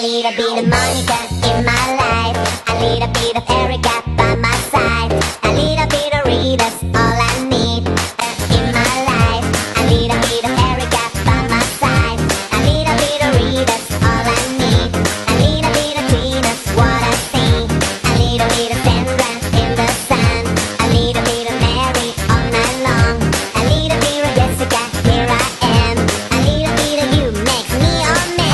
need a bit of Monica in my life. I need a bit of Erica by my side. I need a bit of Rita's all I need in my life. I need a bit of Erica by my side. I need a bit of Rita's all I need. I need a bit of Tina's what I see. I need a bit of Sandra in the sun. I need a bit of Mary all night long. I need a bit of Jessica, here I am. I need a bit of you, makes me all man.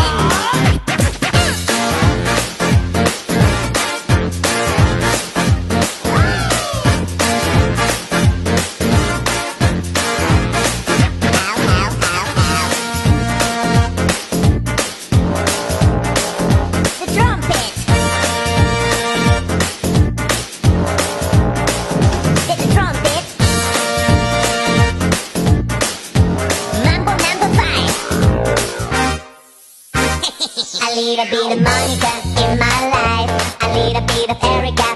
The trumpet. Get the trumpet. Mambo number 5. I need a bit of Monica in my life. I need a bit of Erica